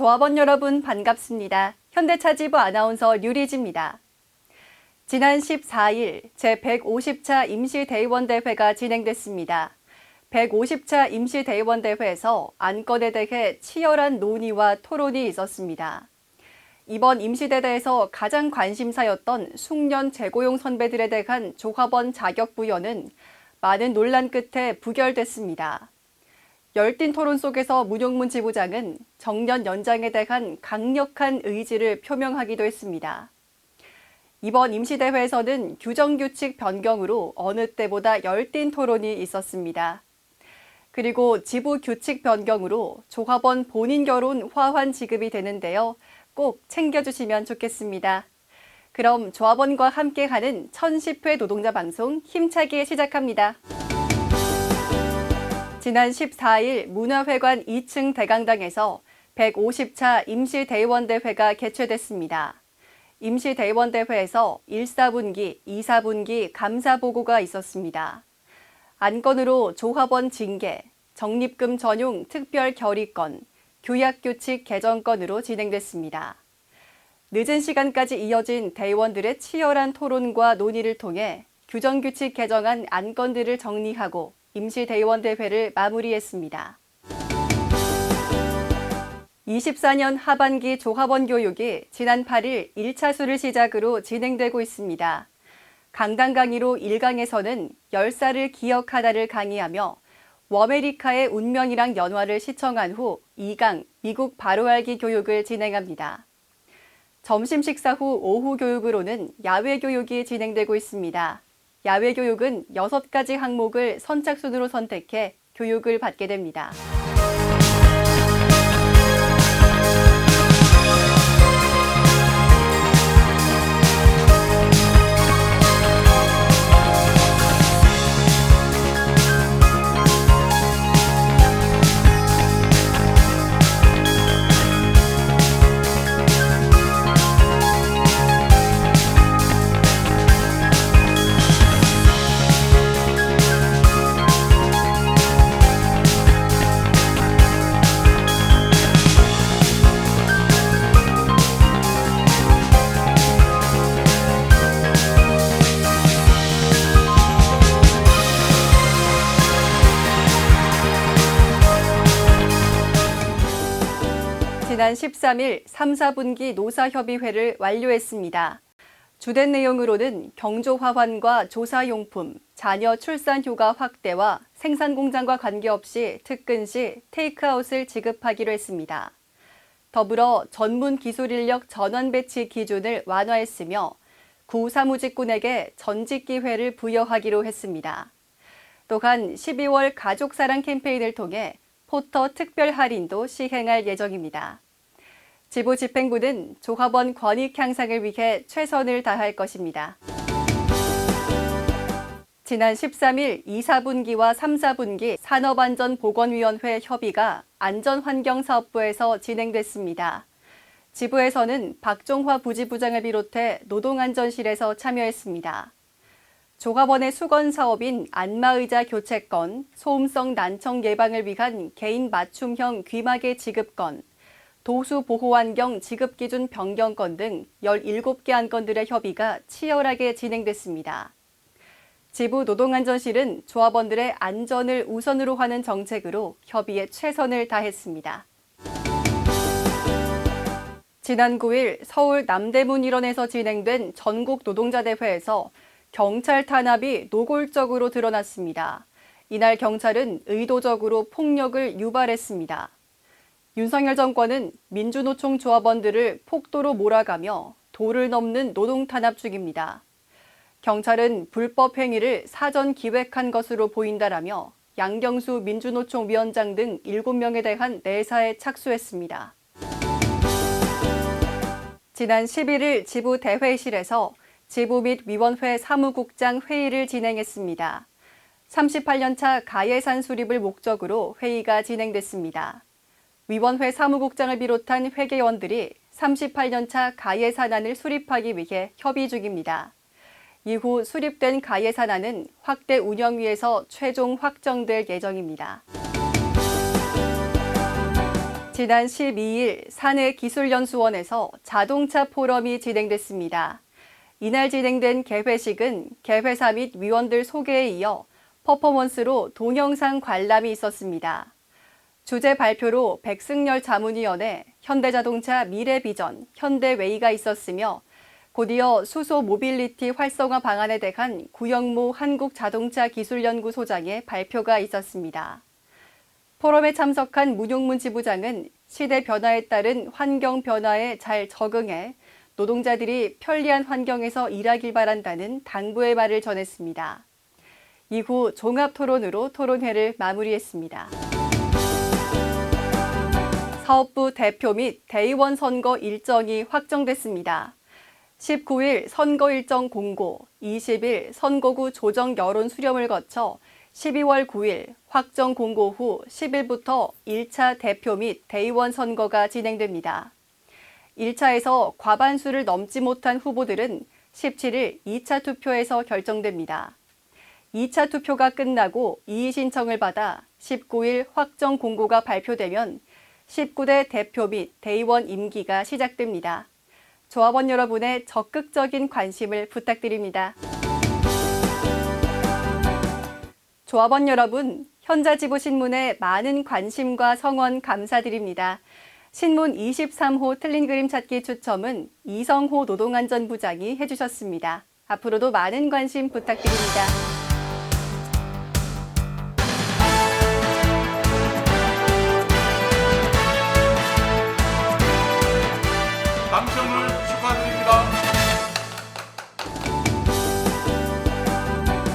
조합원 여러분 반갑습니다. 현대차지부 아나운서 류리지입니다. 지난 14일 제150차 임시대의원대회가 진행됐습니다. 150차 임시대의원대회에서 안건에 대해 치열한 논의와 토론이 있었습니다. 이번 임시대회에서 가장 관심사였던 숙련 재고용 선배들에 대한 조합원 자격 부여는 많은 논란 끝에 부결됐습니다. 열띤 토론 속에서 문용문 지부장은 정년 연장에 대한 강력한 의지를 표명하기도 했습니다. 이번 임시대회에서는 규정규칙 변경으로 어느 때보다 열띤 토론이 있었습니다. 그리고 지부 규칙 변경으로 조합원 본인 결혼 화환 지급이 되는데요. 꼭 챙겨주시면 좋겠습니다. 그럼 조합원과 함께하는 1010회 노동자 방송 힘차게 시작합니다. 지난 14일 문화회관 2층 대강당에서 150차 임시대의원대회가 개최됐습니다. 임시대의원대회에서 1사분기, 2사분기 감사보고가 있었습니다. 안건으로 조합원 징계, 적립금 전용 특별 결의건, 규약규칙 개정건으로 진행됐습니다. 늦은 시간까지 이어진 대의원들의 치열한 토론과 논의를 통해 규정규칙 개정안 안건들을 정리하고 임시대의원대회를 마무리했습니다. 24년 하반기 조합원 교육이 지난 8일 1차수를 시작으로 진행되고 있습니다. 강당 강의로 1강에서는 열사를 기억하다를 강의하며 워메리카의 운명이랑 연화를 시청한 후 2강 미국 바로 알기 교육을 진행합니다. 점심 식사 후 오후 교육으로는 야외 교육이 진행되고 있습니다. 야외 교육은 6가지 항목을 선착순으로 선택해 교육을 받게 됩니다. 지난 13일 3, 4분기 노사협의회를 완료했습니다. 주된 내용으로는 경조화환과 조사용품, 자녀 출산휴가 확대와 생산공장과 관계없이 특근 시 테이크아웃을 지급하기로 했습니다. 더불어 전문 기술인력 전원 배치 기준을 완화했으며 구사무직군에게 전직 기회를 부여하기로 했습니다. 또한 12월 가족사랑 캠페인을 통해 포터 특별 할인도 시행할 예정입니다. 지부 집행부는 조합원 권익 향상을 위해 최선을 다할 것입니다. 지난 13일 2, 4분기와 3, 4분기 산업안전보건위원회 협의가 안전환경사업부에서 진행됐습니다. 지부에서는 박종화 부지부장을 비롯해 노동안전실에서 참여했습니다. 조합원의 수건사업인 안마의자 교체건, 소음성 난청 예방을 위한 개인 맞춤형 귀마개 지급건, 도수보호환경 지급기준 변경건 등 17개 안건들의 협의가 치열하게 진행됐습니다. 지부 노동안전실은 조합원들의 안전을 우선으로 하는 정책으로 협의에 최선을 다했습니다. 지난 9일 서울 남대문 일원에서 진행된 전국 노동자대회에서 경찰 탄압이 노골적으로 드러났습니다. 이날 경찰은 의도적으로 폭력을 유발했습니다. 윤석열 정권은 민주노총 조합원들을 폭도로 몰아가며 도를 넘는 노동탄압 중입니다. 경찰은 불법 행위를 사전 기획한 것으로 보인다라며 양경수 민주노총 위원장 등 7명에 대한 내사에 착수했습니다. 지난 11일 지부 대회실에서 지부 및 위원회 사무국장 회의를 진행했습니다. 38년차 가예산 수립을 목적으로 회의가 진행됐습니다. 위원회 사무국장을 비롯한 회계원들이 38년차 가예산안을 수립하기 위해 협의 중입니다. 이후 수립된 가예산안은 확대 운영위에서 최종 확정될 예정입니다. 지난 12일 사내기술연수원에서 자동차 포럼이 진행됐습니다. 이날 진행된 개회식은 개회사 및 위원들 소개에 이어 퍼포먼스로 동영상 관람이 있었습니다. 주제 발표로 백승열 자문위원회, 현대자동차 미래비전, 현대웨이가 있었으며 곧이어 수소 모빌리티 활성화 방안에 대한 구영모 한국자동차기술연구소장의 발표가 있었습니다. 포럼에 참석한 문용문 지부장은 시대 변화에 따른 환경 변화에 잘 적응해 노동자들이 편리한 환경에서 일하길 바란다는 당부의 말을 전했습니다. 이후 종합 토론으로 토론회를 마무리했습니다. 사업부 대표 및 대의원 선거 일정이 확정됐습니다. 19일 선거 일정 공고, 20일 선거구 조정 여론 수렴을 거쳐 12월 9일 확정 공고 후 10일부터 1차 대표 및 대의원 선거가 진행됩니다. 1차에서 과반수를 넘지 못한 후보들은 17일 2차 투표에서 결정됩니다. 2차 투표가 끝나고 이의 신청을 받아 19일 확정 공고가 발표되면 19대 대표 및 대의원 임기가 시작됩니다. 조합원 여러분의 적극적인 관심을 부탁드립니다. 조합원 여러분, 현자지부신문에 많은 관심과 성원 감사드립니다. 신문 23호 틀린 그림 찾기 추첨은 이성호 노동안전부장이 해주셨습니다. 앞으로도 많은 관심 부탁드립니다. 당첨을 축하드립니다.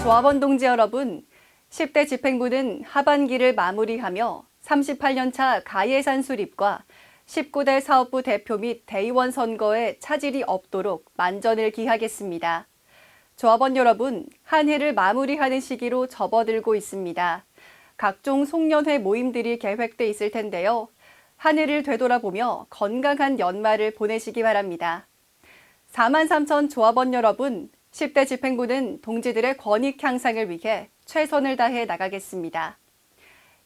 조합원 동지 여러분, 10대 집행부는 하반기를 마무리하며 38년차 가예산 수립과 19대 사업부 대표 및 대의원 선거에 차질이 없도록 만전을 기하겠습니다. 조합원 여러분, 한 해를 마무리하는 시기로 접어들고 있습니다. 각종 송년회 모임들이 계획돼 있을 텐데요. 한 해를 되돌아보며 건강한 연말을 보내시기 바랍니다. 43,000 조합원 여러분, 10대 집행부는 동지들의 권익 향상을 위해 최선을 다해 나가겠습니다.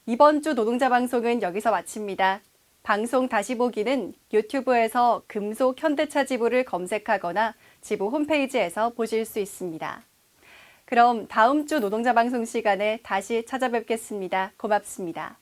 이번 주 노동자 방송은 여기서 마칩니다. 방송 다시 보기는 유튜브에서 금속 현대차 지부를 검색하거나 지부 홈페이지에서 보실 수 있습니다. 그럼 다음 주 노동자 방송 시간에 다시 찾아뵙겠습니다. 고맙습니다.